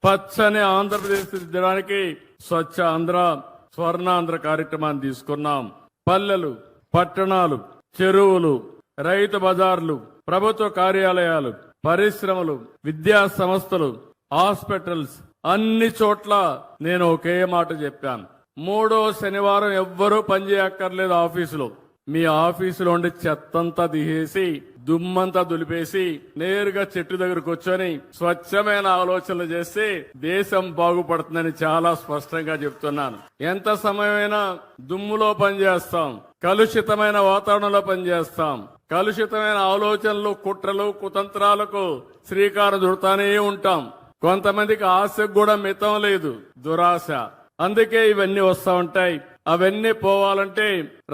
పచ్చని ఆంధ్రప్రదేశ్ దిద్దానికి స్వచ్ఛ ఆంధ్ర స్వర్ణాంధ్ర కార్యక్రమాన్ని తీసుకున్నాం. పల్లెలు, పట్టణాలు, చెరువులు, రైతు బజార్లు, ప్రభుత్వ కార్యాలయాలు, పరిశ్రమలు, విద్యా సంస్థలు, హాస్పిటల్స్ అన్ని చోట్ల నేను ఒకే మాట చెప్పాను. 3వ శనివారం ఎవ్వరూ పనిచేయక్కర్లేదు. ఆఫీసులో మీ ఆఫీసులో ఉండి చెత్తంతా తీసేసి దుమ్మంతా దులిపేసి నేరుగా చెట్టు దగ్గరకు కూర్చొని స్వచ్ఛమైన ఆలోచనలు చేస్తే దేశం బాగుపడుతుందని చాలా స్పష్టంగా చెప్తున్నాను. ఎంత సమయమైనా దుమ్ములో పనిచేస్తాం, కలుషితమైన వాతావరణంలో పనిచేస్తాం, కలుషితమైన ఆలోచనలు, కుట్రలు, కుతంత్రాలకు శ్రీకారం చుడతానే ఉంటాం. కొంతమందికి ఆశకు కూడా మితం లేదు, దురాశ. అందుకే ఇవన్నీ వస్తా ఉంటాయి. అవన్నీ పోవాలంటే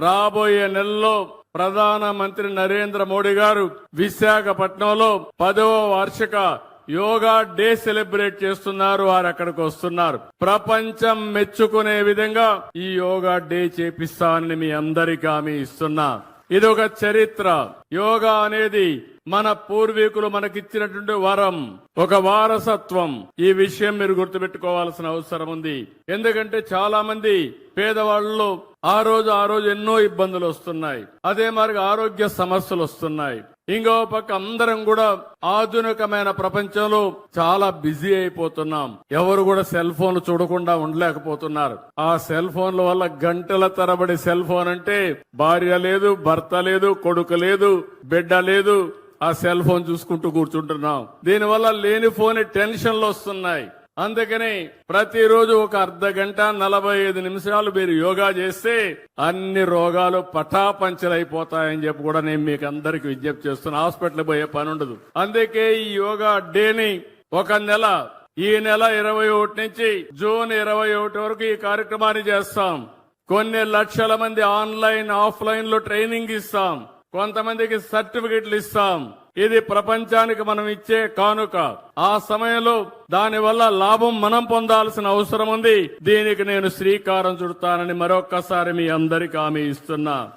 రాబోయే నెలలో ప్రధానమంత్రి నరేంద్ర మోడీ గారు విశాఖపట్నంలో 10వ వార్షిక యోగా డే సెలబ్రేట్ చేస్తున్నారు. వారు అక్కడికి వస్తున్నారు. ప్రపంచం మెచ్చుకునే విధంగా ఈ యోగా డే చేపిస్తానని మీ అందరికీ హామీ ఇస్తున్నా. ఇది ఒక చరిత్ర. యోగా అనేది మన పూర్వీకులు మనకిచ్చినటువంటి వరం, ఒక వారసత్వం. ఈ విషయం మీరు గుర్తుపెట్టుకోవాల్సిన అవసరం ఉంది. ఎందుకంటే చాలా మంది పేదవాళ్ళలో ఆ రోజు ఎన్నో ఇబ్బందులు వస్తున్నాయి. అదే మరి ఆరోగ్య సమస్యలు వస్తున్నాయి. ఇంకో పక్క అందరం కూడా ఆధునికమైన ప్రపంచంలో చాలా బిజీ అయిపోతున్నాం. ఎవరు కూడా సెల్ ఫోన్ చూడకుండా ఉండలేకపోతున్నారు. ఆ సెల్ ఫోన్ల వల్ల గంటల తరబడి సెల్ ఫోన్ అంటే భార్య లేదు, భర్త లేదు, కొడుకు లేదు, బిడ్డ లేదు, ఆ సెల్ ఫోన్ చూసుకుంటూ కూర్చుంటున్నాం. దీనివల్ల లేనిపోని టెన్షన్లు వస్తున్నాయి. అందుకని ప్రతిరోజు ఒక అర్ధ గంట 45 నిమిషాలు మీరు యోగా చేస్తే అన్ని రోగాలు పటాపంచలైపోతాయని చెప్పి కూడా నేను మీకు అందరికి విజ్ఞప్తి చేస్తున్నా. హాస్పిటల్ పోయే పని ఉండదు. అందుకే ఈ యోగా డేని ఒక నెల, ఈ నెల 21 నుంచి జూన్ 21 వరకు ఈ కార్యక్రమాన్ని చేస్తాం. కొన్ని లక్షల మంది ఆన్లైన్, ఆఫ్లైన్ లో ట్రైనింగ్ ఇస్తాం. కొంతమందికి సర్టిఫికెట్లు ఇస్తాం. ఇది ప్రపంచానికి మనం ఇచ్చే కానుక. ఆ సమయంలో దానివల్ల లాభం మనం పొందాల్సిన అవసరం ఉంది. దీనికి నేను శ్రీకారం చుడతానని మరొక్కసారి మీ అందరికీ హామీ ఇస్తున్నా.